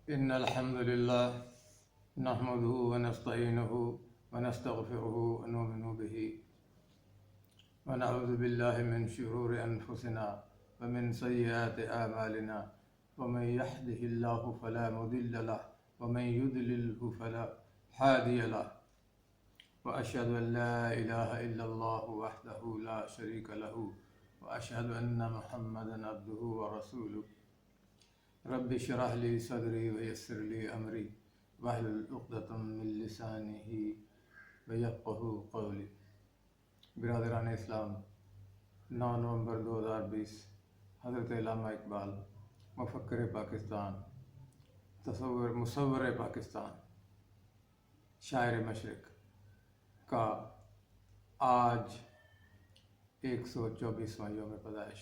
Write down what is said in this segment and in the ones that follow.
إن الحمد لله نحمده ونستعينه ونستغفره ونؤمن به ونعوذ بالله من شرور أنفسنا ومن سيئات أعمالنا ومن يهده الله فلا مضل له ومن يضلله فلا هادي له وأشهد أن لا إله إلا الله وحده لا شريك له وأشهد أن محمدا عبده ورسوله رب اشرح لي صدري ويسر لي أمري واحلل عقدة من لسانه ويفقهوا قولي۔ برادران اسلام، 9 نومبر 2020 حضرت علامہ اقبال مفکر پاکستان، مصور پاکستان، شاعر مشرق کا آج 124واں یوم پیدائش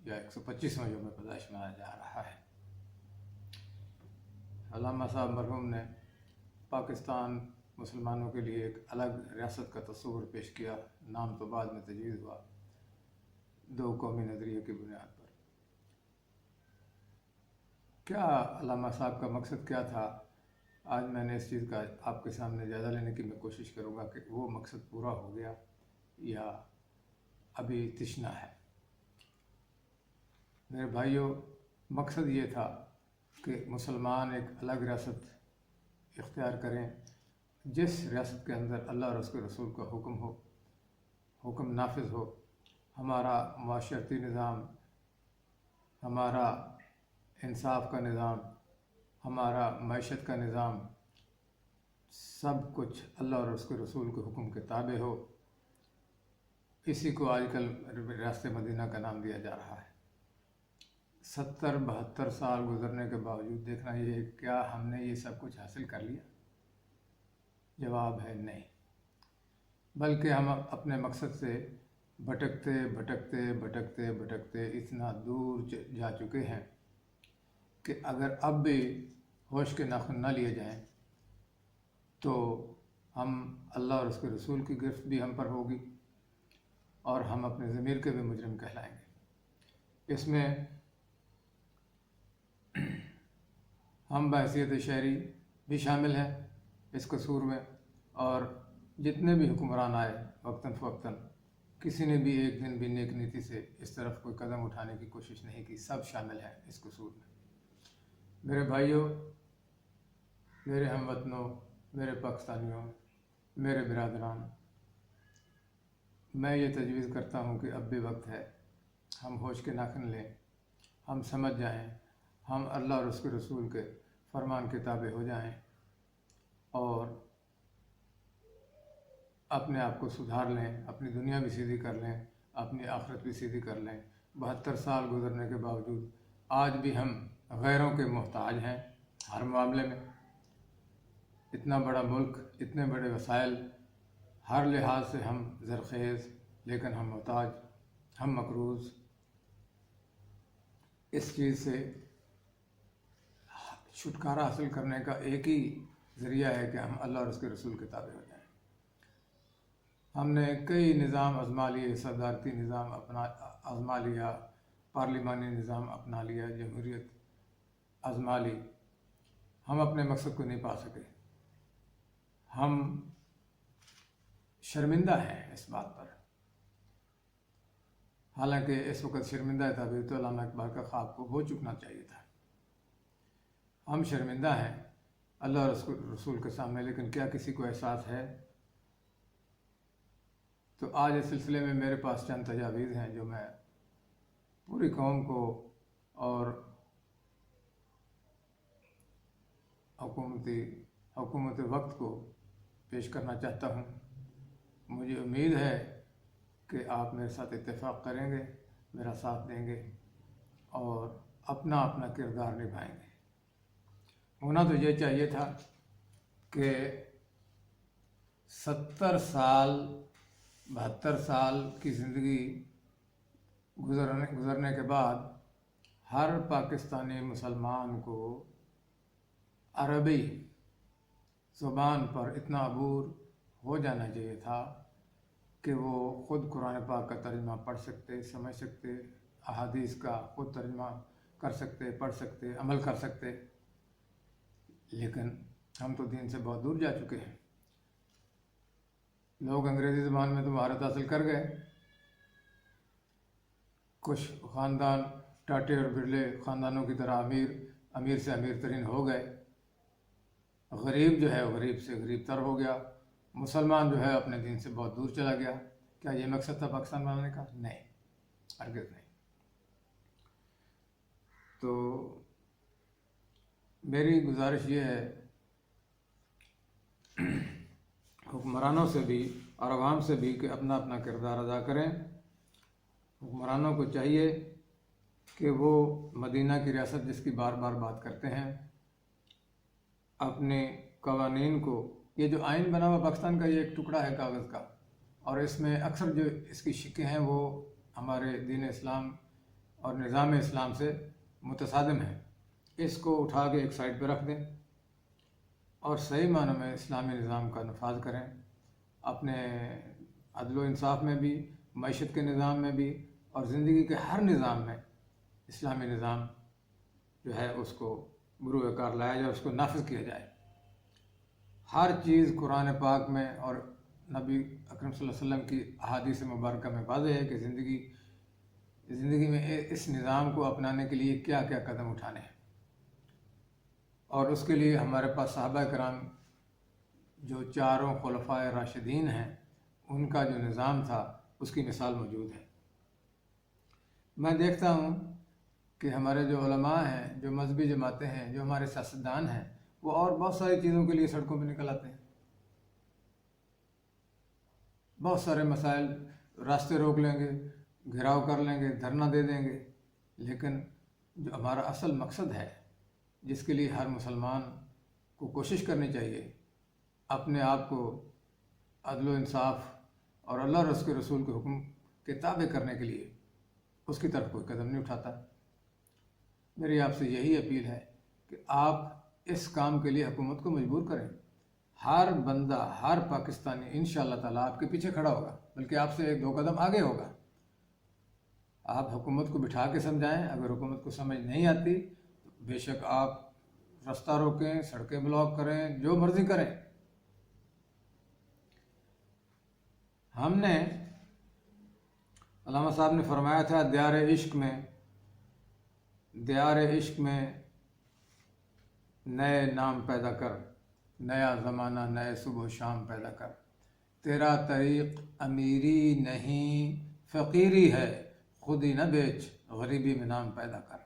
یا 125واں یوم پیدائش منایا جا رہا ہے۔ علامہ صاحب مرحوم نے پاکستان مسلمانوں کے لیے ایک الگ ریاست کا تصور پیش کیا، نام تو بعد میں تجویز ہوا، 2 قومی نظریے کی بنیاد پر۔ کیا علامہ صاحب کا مقصد کیا تھا؟ آج میں نے اس چیز کا آپ کے سامنے جائزہ لینے کی میں کوشش کروں گا کہ وہ مقصد پورا ہو گیا یا ابھی تشنا ہے۔ میرے بھائیوں، مقصد یہ تھا کہ مسلمان ایک الگ ریاست اختیار کریں جس ریاست کے اندر اللہ اور اس کے رسول کا حکم نافذ ہو، ہمارا معاشرتی نظام، ہمارا انصاف کا نظام، ہمارا معیشت کا نظام، سب کچھ اللہ اور اس کے رسول کے حکم کے تابع ہو۔ اسی کو آج کل ریاست مدینہ کا نام دیا جا رہا ہے۔ 70-72 سال گزرنے کے باوجود دیکھنا یہ ہے کیا ہم نے یہ سب کچھ حاصل کر لیا؟ جواب ہے نہیں، بلکہ ہم اپنے مقصد سے بھٹکتے بھٹکتے بھٹکتے بھٹکتے اتنا دور جا چکے ہیں کہ اگر اب بھی ہوش کے ناخن نہ لیے جائیں تو ہم اللہ اور اس کے رسول کی گرفت بھی ہم پر ہوگی اور ہم اپنے ضمیر کے بھی مجرم کہلائیں گے۔ اس میں ہم بحیثیت شہری بھی شامل ہیں اس قصور میں، اور جتنے بھی حکمران آئے وقتاً فوقتاً کسی نے بھی ایک دن بھی نیک نیتی سے اس طرف کوئی قدم اٹھانے کی کوشش نہیں کی، سب شامل ہیں اس قصور میں۔ میرے بھائیوں، میرے ہم وطنوں، میرے پاکستانیوں، میرے برادران، میں یہ تجویز کرتا ہوں کہ اب بھی وقت ہے، ہم ہوش کے ناخن لیں، ہم سمجھ جائیں، ہم اللہ اور اس کے رسول کے فرمان کے تابع ہو جائیں اور اپنے آپ کو سدھار لیں، اپنی دنیا بھی سیدھی کر لیں، اپنی آخرت بھی سیدھی کر لیں۔ 72 سال گزرنے کے باوجود آج بھی ہم غیروں کے محتاج ہیں ہر معاملے میں۔ اتنا بڑا ملک، اتنے بڑے وسائل، ہر لحاظ سے ہم زرخیز، لیکن ہم محتاج، ہم مقروض۔ اس چیز سے چھٹکارا حاصل کرنے کا ایک ہی ذریعہ ہے کہ ہم اللہ اور اس کے رسول کے تابع ہو جائیں۔ ہم نے کئی نظام آزما لیے، صدارتی نظام آزما لیا، پارلیمانی نظام اپنا لیا، جمہوریت آزما لی، ہم اپنے مقصد کو نہیں پا سکے۔ ہم شرمندہ ہیں اس بات پر، حالانکہ اس وقت شرمندہ تعبیر تو علامہ اقبال کا خواب کو ہو چکنا چاہیے تھا۔ ہم شرمندہ ہیں اللہ اور رسول کے سامنے، لیکن کیا کسی کو احساس ہے؟ تو آج اس سلسلے میں میرے پاس چند تجاویز ہیں جو میں پوری قوم کو اور حکومت وقت کو پیش کرنا چاہتا ہوں۔ مجھے امید ہے کہ آپ میرے ساتھ اتفاق کریں گے، میرا ساتھ دیں گے اور اپنا اپنا کردار نبھائیں گے۔ ہونا تو یہ چاہیے تھا کہ 72 سال کی زندگی گزرنے کے بعد ہر پاکستانی مسلمان کو عربی زبان پر اتنا عبور ہو جانا چاہیے تھا کہ وہ خود قرآن پاک کا ترجمہ پڑھ سکتے، سمجھ سکتے، احادیث کا خود ترجمہ کر سکتے، پڑھ سکتے، عمل کر سکتے۔ لیکن ہم تو دین سے بہت دور جا چکے ہیں. لوگ انگریزی زبان میں تو مہارت حاصل کر گئے. کچھ خاندان ٹاٹے اور برلے خاندانوں کی طرح امیر سے امیر ترین ہو گئے. غریب جو ہے غریب سے غریب تر ہو گیا. مسلمان جو ہے اپنے دین سے بہت دور چلا گیا. کیا یہ مقصد تھا پاکستان بنانے کا؟ نہیں، ہرگز نہیں. تو میری گزارش یہ ہے حکمرانوں سے بھی اور عوام سے بھی کہ اپنا اپنا کردار ادا کریں. حکمرانوں کو چاہیے کہ وہ مدینہ کی ریاست جس کی بار بار بات کرتے ہیں، اپنے قوانین کو، یہ جو آئین بنا ہوا پاکستان کا یہ ایک ٹکڑا ہے کاغذ کا، اور اس میں اکثر جو اس کی شکیں ہیں وہ ہمارے دین اسلام اور نظام اسلام سے متصادم ہیں. اس کو اٹھا کے ایک سائڈ پہ رکھ دیں اور صحیح معنوں میں اسلامی نظام کا نفاذ کریں. اپنے عدل و انصاف میں بھی، معیشت کے نظام میں بھی، اور زندگی کے ہر نظام میں اسلامی نظام جو ہے اس کو بروئے کار لایا جائے، اس کو نافذ کیا جائے. ہر چیز قرآن پاک میں اور نبی اکرم صلی اللہ علیہ وسلم کی احادیث مبارکہ میں واضح ہے کہ زندگی میں اس نظام کو اپنانے کے لیے کیا کیا قدم اٹھانے ہیں. اور اس کے لیے ہمارے پاس صحابہ کرام جو چاروں خلفائے راشدین ہیں ان کا جو نظام تھا اس کی مثال موجود ہے. میں دیکھتا ہوں کہ ہمارے جو علماء ہیں، جو مذہبی جماعتیں ہیں، جو ہمارے سیاستدان ہیں، وہ اور بہت ساری چیزوں کے لیے سڑکوں پہ نکل آتے ہیں. بہت سارے مسائل، راستے روک لیں گے، گھیراؤ کر لیں گے، دھرنا دے دیں گے. لیکن جو ہمارا اصل مقصد ہے جس کے لیے ہر مسلمان کو کوشش کرنی چاہیے، اپنے آپ کو عدل و انصاف اور اللہ اور اس کے رسول کے حکم کے تابع کرنے کے لیے، اس کی طرف کوئی قدم نہیں اٹھاتا. میری آپ سے یہی اپیل ہے کہ آپ اس کام کے لیے حکومت کو مجبور کریں. ہر بندہ، ہر پاکستانی انشاءاللہ تعالیٰ آپ کے پیچھے کھڑا ہوگا، بلکہ آپ سے ایک دو قدم آگے ہوگا. آپ حکومت کو بٹھا کے سمجھائیں. اگر حکومت کو سمجھ نہیں آتی تو بے شک آپ راستہ روکیں، سڑکیں بلاک کریں، جو مرضی کریں. ہم نے، علامہ صاحب نے فرمایا تھا، دیار عشق میں نئے نام پیدا کر، نیا زمانہ نئے صبح و شام پیدا کر. تیرا طریق امیری نہیں فقیری ہے، خود ہی نہ بیچ غریبی میں نام پیدا کر.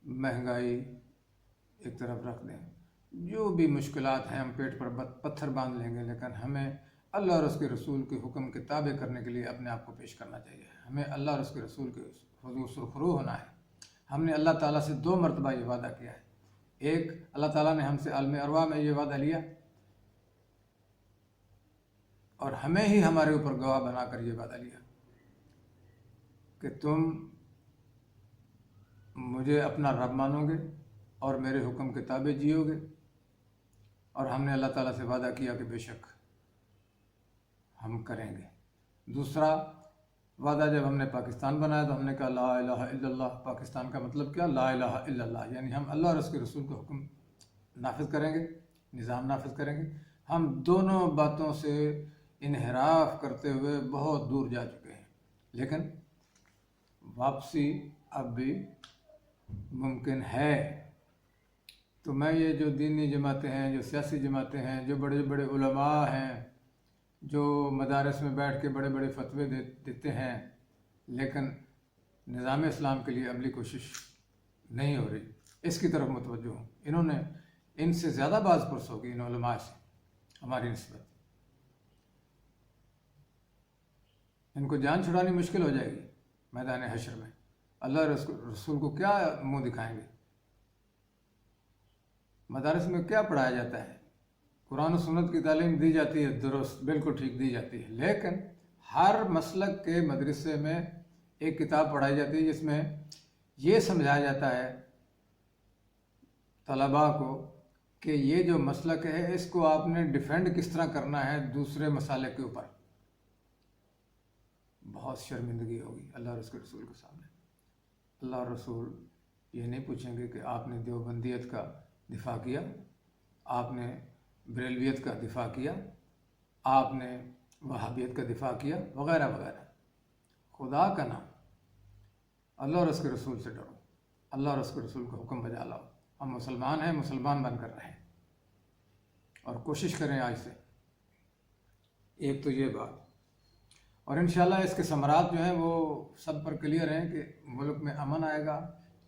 مہنگائی ایک طرف رکھ دیں، جو بھی مشکلات ہیں ہم پیٹ پر پتھر باندھ لیں گے، لیکن ہمیں اللہ اور اس کے رسول کے حکم کے تابع کرنے کے لیے اپنے آپ کو پیش کرنا چاہیے. ہمیں اللہ اور اس کے رسول کے حضور سرخرو ہونا ہے. ہم نے اللہ تعالیٰ سے 2 مرتبہ یہ وعدہ کیا ہے. ایک، اللہ تعالیٰ نے ہم سے عالم ارواح میں یہ وعدہ لیا اور ہمیں ہی ہمارے اوپر گواہ بنا کر یہ وعدہ لیا کہ تم مجھے اپنا رب مانو گے اور میرے حکم کے تابع جیو گے. اور ہم نے اللہ تعالیٰ سے وعدہ کیا کہ بے شک ہم کریں گے. دوسرا وعدہ، جب ہم نے پاکستان بنایا تو ہم نے کہا لا الہ الا اللہ. پاکستان کا مطلب کیا؟ لا الہ الا اللہ، یعنی ہم اللہ اور اس کے رسول کا حکم نافذ کریں گے، نظام نافذ کریں گے. ہم دونوں باتوں سے انحراف کرتے ہوئے بہت دور جا چکے ہیں، لیکن واپسی اب بھی ممکن ہے. تو میں یہ جو دینی جماعتیں ہیں، جو سیاسی جماعتیں ہیں، جو بڑے بڑے علماء ہیں، جو مدارس میں بیٹھ کے بڑے بڑے فتوے دیتے ہیں لیکن نظام اسلام کے لیے عملی کوشش نہیں ہو رہی، اس کی طرف متوجہ ہوں. انہوں نے ان سے زیادہ باز پرس ہوگی، ان علماء سے ہماری نسبت. ان کو جان چھڑانی مشکل ہو جائے گی میدان حشر میں. اللہ رسول کو کیا منہ دکھائیں گے؟ مدارس میں کیا پڑھایا جاتا ہے؟ قرآن و سنت کی تعلیم دی جاتی ہے، درست، بالکل ٹھیک دی جاتی ہے، لیکن ہر مسلک کے مدرسے میں ایک کتاب پڑھائی جاتی ہے جس میں یہ سمجھایا جاتا ہے طلباء کو کہ یہ جو مسلک ہے اس کو آپ نے ڈیفینڈ کس طرح کرنا ہے دوسرے مسالے کے اوپر. بہت شرمندگی ہوگی اللہ اور اس کے رسول کے سامنے. اللہ اور رسول یہ نہیں پوچھیں گے کہ آپ نے دیوبندیت کا دفاع کیا، آپ نے بریلویت کا دفاع کیا، آپ نے وہابیت کا دفاع کیا، وغیرہ وغیرہ۔ خدا کا نام، اللہ اور اس کے رسول سے ڈرو، اللہ اور اس کے رسول کا حکم بجا لاؤ۔ ہم مسلمان ہیں، مسلمان بن کر رہیں، اور کوشش کریں آج سے۔ ایک تو یہ بات، اور انشاءاللہ اس کے ثمرات جو ہیں وہ سب پر کلیئر ہیں کہ ملک میں امن آئے گا،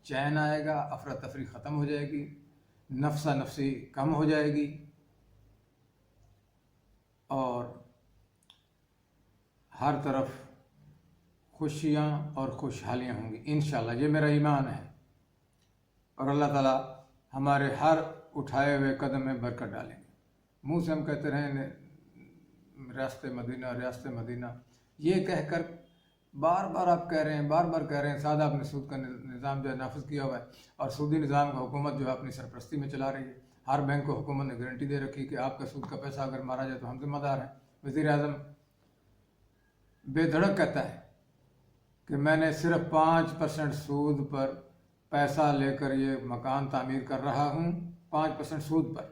چین آئے گا، افراتفری ختم ہو جائے گی، نفسا نفسی کم ہو جائے گی، اور ہر طرف خوشیاں اور خوشحالیاں ہوں گی انشاءاللہ۔ یہ میرا ایمان ہے، اور اللہ تعالیٰ ہمارے ہر اٹھائے ہوئے قدم میں برکت ڈالیں گے۔ منہ سے ہم کہتے رہیں ریاست مدینہ، ریاست مدینہ، یہ کہہ کر بار بار آپ کہہ رہے ہیں، بار بار کہہ رہے ہیں۔ ساتھ آپ نے سود کا نظام جو ہے نافذ کیا ہوا ہے، اور سودی نظام کا حکومت جو ہے اپنی سرپرستی میں چلا رہی ہے۔ ہر بینک کو حکومت نے گارنٹی دے رکھی کہ آپ کا سود کا پیسہ اگر مارا جائے تو ہم ذمہ دار ہیں۔ وزیر اعظم بے دھڑک کہتا ہے کہ میں نے صرف 5% سود پر پیسہ لے کر یہ مکان تعمیر کر رہا ہوں، 5% سود پر۔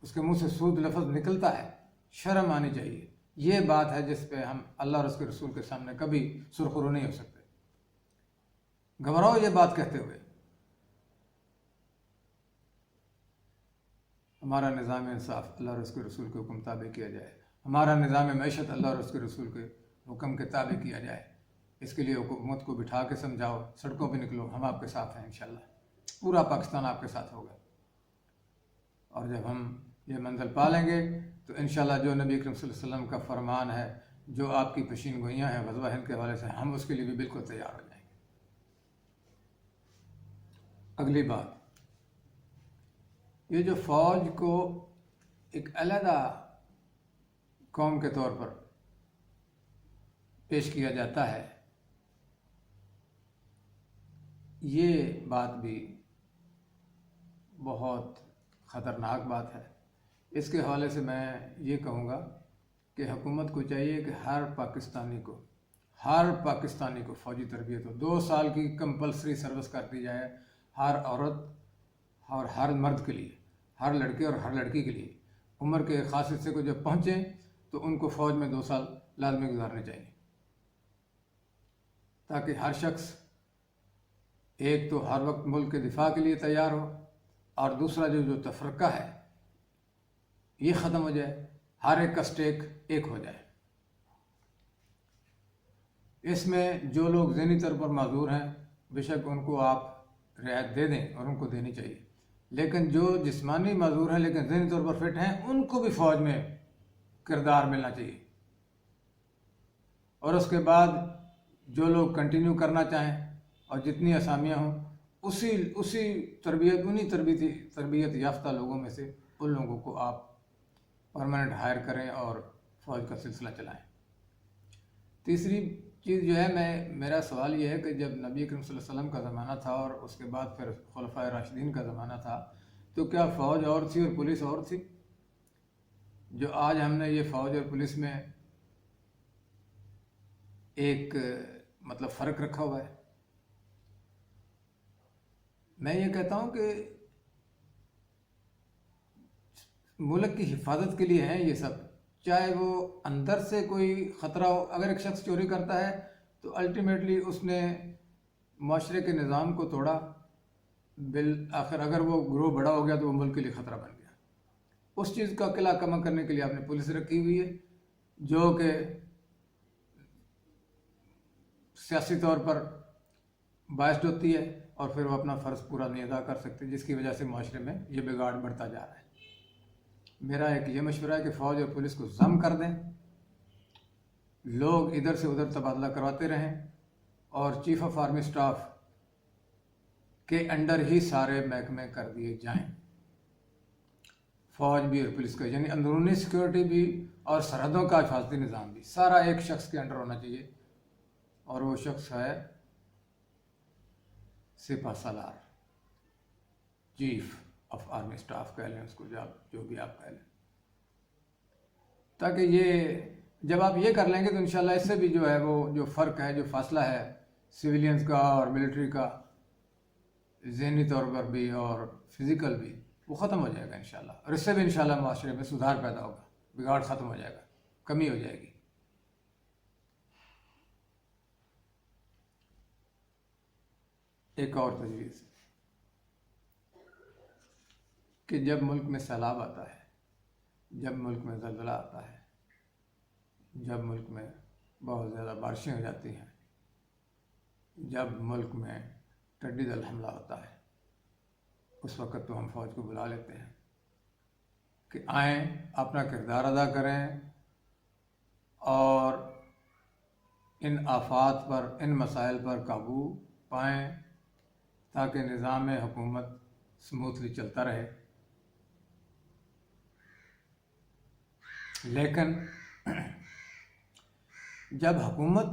اس کے منہ سے سود لفظ نکلتا ہے، شرم آنی چاہیے۔ یہ بات ہے جس پہ ہم اللہ اور اس کے رسول کے سامنے کبھی سرخرو نہیں ہو سکتے۔ گھبراؤ یہ بات کہتے ہوئے۔ ہمارا نظام انصاف اللہ اور اس کے رسول کے حکم تابع کیا جائے، ہمارا نظام معیشت اللہ اور اس کے رسول کے حکم کے تابع کیا جائے۔ اس کے لیے حکومت کو بٹھا کے سمجھاؤ، سڑکوں پہ نکلو، ہم آپ کے ساتھ ہیں انشاءاللہ۔ پورا پاکستان آپ کے ساتھ ہوگا، اور جب ہم یہ منزل پالیں گے تو انشاءاللہ جو نبی اکرم صلی اللہ علیہ وسلم کا فرمان ہے، جو آپ کی پیشین گوئیاں ہیں غزوہ ہند کے حوالے سے، ہم اس کے لیے بھی بالکل تیار ہو جائیں گے۔ اگلی بات، یہ جو فوج کو ایک علیحدہ قوم کے طور پر پیش کیا جاتا ہے، یہ بات بھی بہت خطرناک بات ہے۔ اس کے حوالے سے میں یہ کہوں گا کہ حکومت کو چاہیے کہ ہر پاکستانی کو فوجی تربیت ہو، 2 سال کی کمپلسری سروس کر دی جائے ہر عورت اور ہر مرد کے لیے، ہر لڑکے اور ہر لڑکی کے لیے۔ عمر کے ایک خاص حصے کو جب پہنچیں تو ان کو فوج میں 2 سال لازمی گزارنے چاہیے، تاکہ ہر شخص ایک تو ہر وقت ملک کے دفاع کے لیے تیار ہو، اور دوسرا جو تفرقہ ہے یہ ختم ہو جائے، ہر ایک کا سٹیک ایک ہو جائے۔ اس میں جو لوگ ذہنی طور پر معذور ہیں بے شک ان کو آپ رعایت دے دیں، اور ان کو دینی چاہیے، لیکن جو جسمانی معذور ہیں لیکن ذہنی طور پر فٹ ہیں، ان کو بھی فوج میں کردار ملنا چاہیے۔ اور اس کے بعد جو لوگ کنٹینیو کرنا چاہیں اور جتنی اسامیاں ہوں، اسی تربیت یافتہ لوگوں میں سے ان لوگوں کو آپ پرماننٹ ہائر کریں اور فوج کا سلسلہ چلائیں۔ تیسری چیز جو ہے، میرا سوال یہ ہے کہ جب نبی اکرم صلی اللہ علیہ وسلم کا زمانہ تھا اور اس کے بعد پھر خلفائے راشدین کا زمانہ تھا، تو کیا فوج اور تھی اور پولیس اور تھی؟ جو آج ہم نے یہ فوج اور پولیس میں ایک فرق رکھا ہوا ہے۔ میں یہ کہتا ہوں کہ ملک کی حفاظت کے لیے ہیں یہ سب، چاہے وہ اندر سے کوئی خطرہ ہو۔ اگر ایک شخص چوری کرتا ہے تو الٹیمیٹلی اس نے معاشرے کے نظام کو توڑا، بالآخر اگر وہ گروہ بڑا ہو گیا تو وہ ملک کے لیے خطرہ بن گیا۔ اس چیز کا قلعہ کم کرنے کے لیے آپ نے پولیس رکھی ہوئی ہے، جو کہ سیاسی طور پر باعث ہوتی ہے، اور پھر وہ اپنا فرض پورا نہیں ادا کر سکتے، جس کی وجہ سے معاشرے میں یہ بگاڑ بڑھتا جا رہا ہے۔ میرا ایک یہ مشورہ ہے کہ فوج اور پولیس کو ضم کر دیں، لوگ ادھر سے ادھر تبادلہ کرواتے رہیں، اور چیف آف آرمی سٹاف کے انڈر ہی سارے محکمے کر دیے جائیں، فوج بھی اور پولیس کا، یعنی اندرونی سیکورٹی بھی اور سرحدوں کا حفاظتی نظام بھی سارا ایک شخص کے انڈر ہونا چاہیے، اور وہ شخص ہے سپہ سالار، چیف آف آرمی سٹاف کہہ لیں اس کو، جو بھی آپ کہہ لیں، تاکہ یہ جب آپ یہ کر لیں گے تو انشاءاللہ اس سے بھی جو ہے وہ جو فرق ہے، جو فاصلہ ہے سویلینز کا اور ملٹری کا، ذہنی طور پر بھی اور فزیکل بھی، وہ ختم ہو جائے گا انشاءاللہ، اور اس سے بھی انشاءاللہ معاشرے میں سدھار پیدا ہوگا، بگاڑ ختم ہو جائے گا، کمی ہو جائے گی۔ ایک اور تجویز کہ جب ملک میں سیلاب آتا ہے، جب ملک میں زلزلہ آتا ہے، جب ملک میں بہت زیادہ بارشیں ہو جاتی ہیں، جب ملک میں ٹڈی دل حملہ ہوتا ہے، اس وقت تو ہم فوج کو بلا لیتے ہیں کہ آئیں، اپنا کردار ادا کریں اور ان آفات پر، ان مسائل پر قابو پائیں تاکہ نظام حکومت سموتھلی چلتا رہے۔ لیکن جب حکومت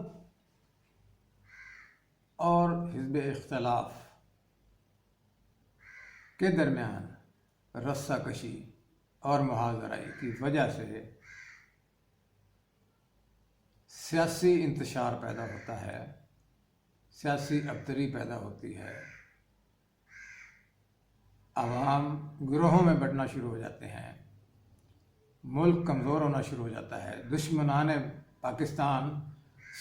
اور حزب اختلاف کے درمیان رسہ کشی اور محاذرائی کی وجہ سے سیاسی انتشار پیدا ہوتا ہے، سیاسی ابتری پیدا ہوتی ہے، عوام گروہوں میں بٹنا شروع ہو جاتے ہیں، ملک کمزور ہونا شروع ہو جاتا ہے، دشمنان پاکستان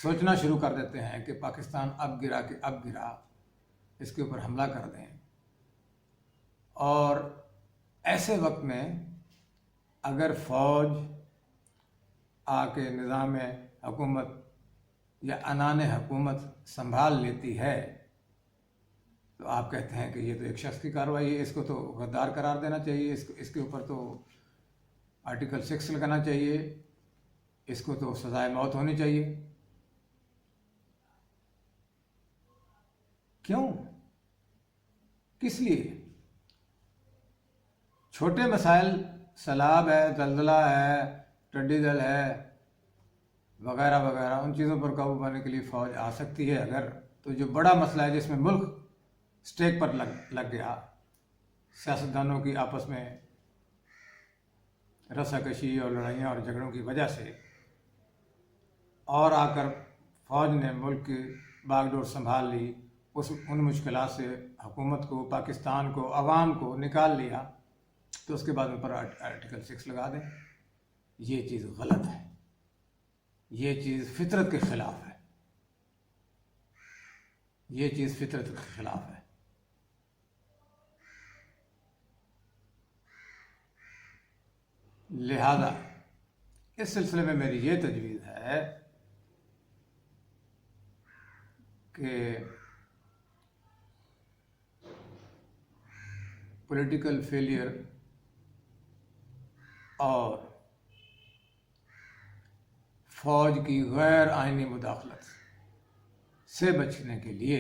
سوچنا شروع کر دیتے ہیں کہ پاکستان اب گرا کہ اب گرا، اس کے اوپر حملہ کر دیں۔ اور ایسے وقت میں اگر فوج آ کے نظام حکومت یا عنان حکومت سنبھال لیتی ہے تو آپ کہتے ہیں کہ یہ تو ایک شخص کی کارروائی ہے، اس کو تو غدار قرار دینا چاہیے، اس کے اوپر تو آرٹیکل 6 لگانا چاہیے، اس کو تو سزائے موت ہونی چاہیے۔ کیوں؟ کس لیے؟ چھوٹے مسائل، سیلاب ہے، زلزلہ ہے، ٹڈی دل ہے وغیرہ وغیرہ، ان چیزوں پر قابو پانے کے لیے فوج آ سکتی ہے اگر، تو جو بڑا مسئلہ ہے جس میں ملک سٹیک پر لگ گیا، سیاستدانوں کی آپس میں رسہ کشی اور لڑائیاں اور جھگڑوں کی وجہ سے، اور آ کر فوج نے ملک کی باغ ڈور سنبھال لی، ان مشکلات سے حکومت کو، پاکستان کو، عوام کو نکال لیا، تو اس کے بعد ان پر آرٹیکل 6 لگا دیں۔ یہ چیز غلط ہے، یہ چیز فطرت کے خلاف ہے، یہ چیز فطرت کے خلاف ہے۔ لہذا اس سلسلے میں میری یہ تجویز ہے کہ پولیٹیکل فیلئر اور فوج کی غیر آئینی مداخلت سے بچنے کے لیے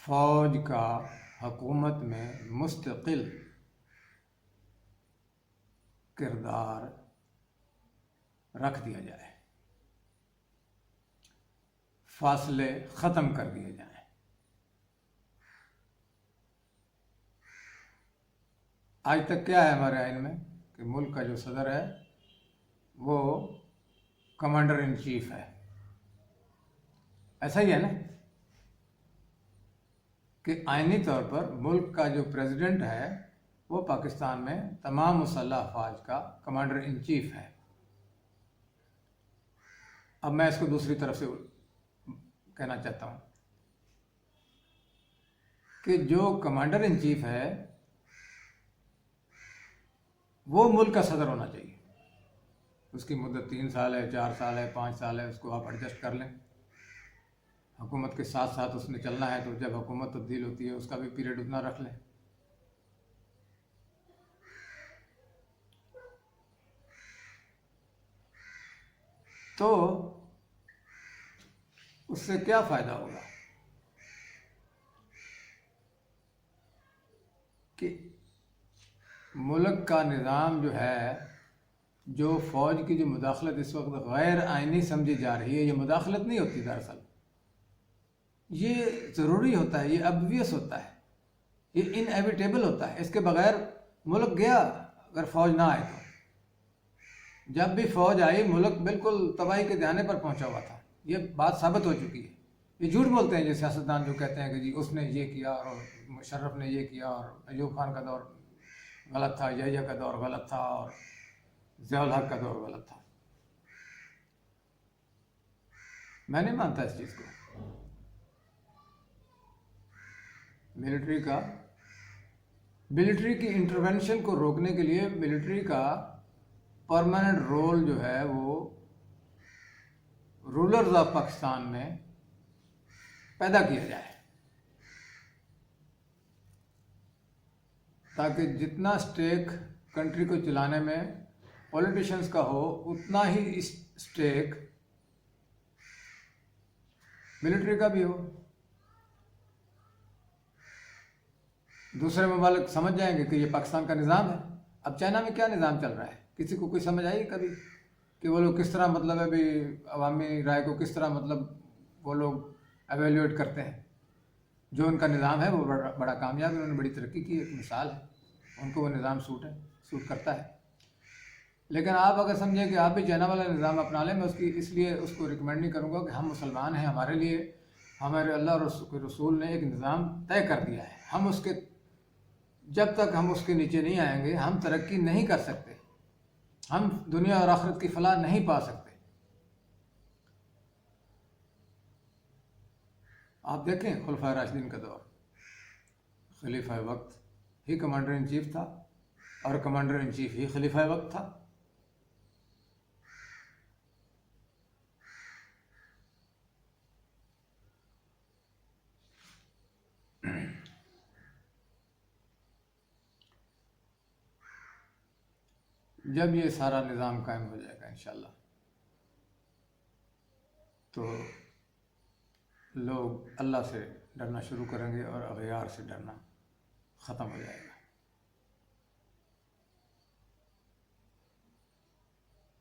فوج کا حکومت میں مستقل کردار رکھ دیا جائے، فاصلے ختم کر دیے جائیں۔ آج تک کیا ہے ہمارے آئین میں کہ ملک کا جو صدر ہے وہ کمانڈر ان چیف ہے، ایسا ہی ہے نا، کہ آئینی طور پر ملک کا جو پریزیڈنٹ ہے وہ پاکستان میں تمام مسلح افواج کا کمانڈر ان چیف ہے۔ اب میں اس کو دوسری طرف سے کہنا چاہتا ہوں کہ جو کمانڈر ان چیف ہے وہ ملک کا صدر ہونا چاہیے، اس کی مدت 3 سال ہے، 4 سال ہے، 5 سال ہے، اس کو آپ ایڈجسٹ کر لیں، حکومت کے ساتھ ساتھ اس نے چلنا ہے، تو جب حکومت تبدیل ہوتی ہے اس کا بھی پیریڈ اتنا رکھ لیں۔ تو اس سے کیا فائدہ ہوگا کہ ملک کا نظام جو ہے، جو فوج کی جو مداخلت اس وقت غیر آئینی سمجھی جا رہی ہے، یہ مداخلت نہیں ہوتی، دراصل یہ ضروری ہوتا ہے، یہ obvious ہوتا ہے، یہ inevitable ہوتا ہے، اس کے بغیر ملک گیا اگر فوج نہ آئے تو۔ جب بھی فوج آئی ملک بالکل تباہی کے دہانے پر پہنچا ہوا تھا، یہ بات ثابت ہو چکی ہے. یہ جھوٹ بولتے ہیں یہ سیاستدان جو کہتے ہیں کہ جی اس نے یہ کیا اور مشرف نے یہ کیا اور ایوب خان کا دور غلط تھا، یحییٰ کا دور غلط تھا اور ضیاء الحق کا دور غلط تھا. میں نہیں مانتا اس چیز کو. ملٹری کی انٹرونشن کو روکنے کے لیے ملٹری کا پرماننٹ رول جو ہے وہ رولرز آف پاکستان میں پیدا کیا جائے، تاکہ جتنا اسٹیک کنٹری کو چلانے میں پولیٹیشنز کا ہو اتنا ہی اسٹیک ملٹری کا بھی ہو. دوسرے ممالک سمجھ جائیں گے کہ یہ پاکستان کا نظام ہے. اب چائنا میں کیا نظام چل رہا ہے کسی کو کوئی سمجھ آئی کبھی کہ وہ لوگ کس طرح مطلب ہے بھی عوامی رائے کو کس طرح مطلب وہ لوگ ایویلیویٹ کرتے ہیں. جو ان کا نظام ہے وہ بڑا کامیاب ہے، انہوں نے بڑی ترقی کی، ایک مثال ہے. ان کو وہ نظام سوٹ کرتا ہے. لیکن آپ اگر سمجھیں کہ آپ بھی چائنا والا نظام اپنا لیں، میں اس لیے اس کو ریکمینڈ نہیں کروں گا کہ ہم مسلمان ہیں، ہمارے لیے ہمارے اللہ اور رسول نے ایک نظام طے کر دیا ہے. ہم اس کے جب تک ہم اس کے نیچے نہیں آئیں گے ہم ترقی نہیں کر سکتے، ہم دنیا اور آخرت کی فلاح نہیں پا سکتے. آپ دیکھیں خلفائے راشدین کا دور، خلیفہ وقت ہی کمانڈر ان چیف تھا اور کمانڈر ان چیف ہی خلیفہ وقت تھا. جب یہ سارا نظام قائم ہو جائے گا انشاءاللہ تو لوگ اللہ سے ڈرنا شروع کریں گے اور اغیار سے ڈرنا ختم ہو جائے گا.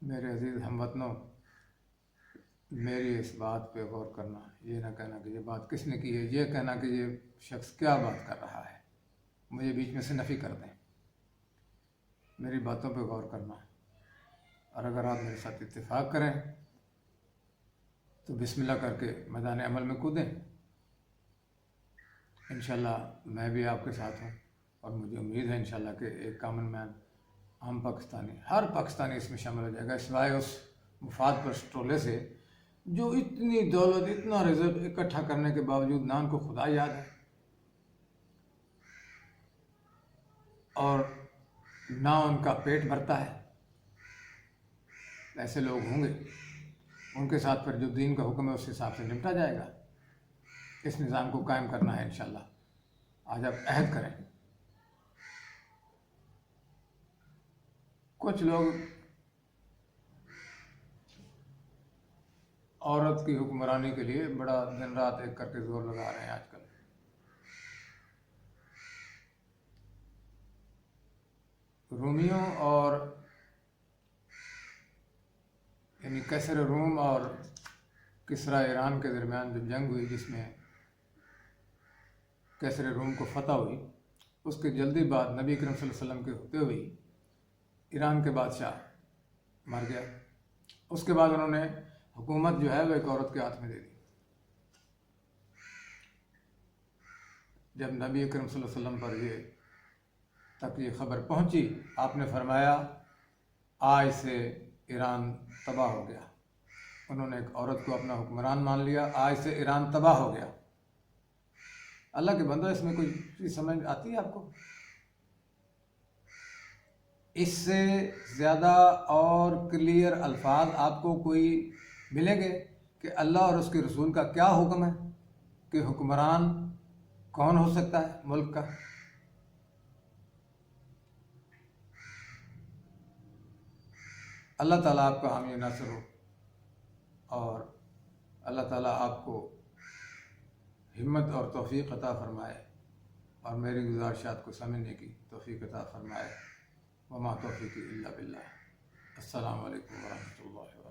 میرے عزیز ہم وطنوں، میری اس بات پہ غور کرنا، یہ نہ کہنا کہ یہ بات کس نے کی ہے، یہ کہنا کہ یہ شخص کیا بات کر رہا ہے، مجھے بیچ میں سے نفی کر دیں. میری باتوں پہ غور کرنا، اور اگر آپ میرے ساتھ اتفاق کریں تو بسم اللہ کر کے میدان عمل میں کودیں. انشاءاللہ میں بھی آپ کے ساتھ ہوں، اور مجھے امید ہے انشاءاللہ کہ ایک کامن مین، عام پاکستانی، ہر پاکستانی اس میں شامل ہو جائے گا، سوائے اس مفاد پر ٹولے سے جو اتنی دولت، اتنا رزق اکٹھا کرنے کے باوجود نہ ان کو خدا یاد ہے اور نہ ان کا پیٹ بھرتا ہے. ایسے لوگ ہوں گے، ان کے ساتھ پھر جو دین کا حکم ہے اس حساب سے نمٹا جائے گا. اس نظام کو قائم کرنا ہے انشاءاللہ. آج آپ عہد کریں. کچھ لوگ عورت کی حکمرانی کے لیے بڑا دن رات ایک کر کے زور لگا رہے ہیں آج کل. رومیوں اور یعنی کیسر روم اور کسرا ایران کے درمیان جو جنگ ہوئی، جس میں کیسر روم کو فتح ہوئی، اس کے جلدی بعد نبی کریم صلی اللہ علیہ وسلم کے ہوتے ہوئے ایران کے بادشاہ مر گیا. اس کے بعد انہوں نے حکومت جو ہے وہ ایک عورت کے ہاتھ میں دے دی. جب نبی کریم صلی اللہ علیہ وسلم پر یہ خبر پہنچی، آپ نے فرمایا آج سے ایران تباہ ہو گیا. انہوں نے ایک عورت کو اپنا حکمران مان لیا، آج سے ایران تباہ ہو گیا. اللہ کے بندو، اس میں کوئی چیز سمجھ آتی ہے آپ کو؟ اس سے زیادہ اور کلیئر الفاظ آپ کو کوئی ملیں گے کہ اللہ اور اس کے رسول کا کیا حکم ہے کہ حکمران کون ہو سکتا ہے ملک کا؟ اللہ تعالیٰ آپ کا حامی ناصر ہو، اور اللہ تعالیٰ آپ کو ہمت اور توفیق عطا فرمائے، اور میری گزارشات کو سمجھنے کی توفیق عطا فرمائے. وما توفیقی الا باللہ. السلام علیکم ورحمۃ اللہ وبرکاتہ.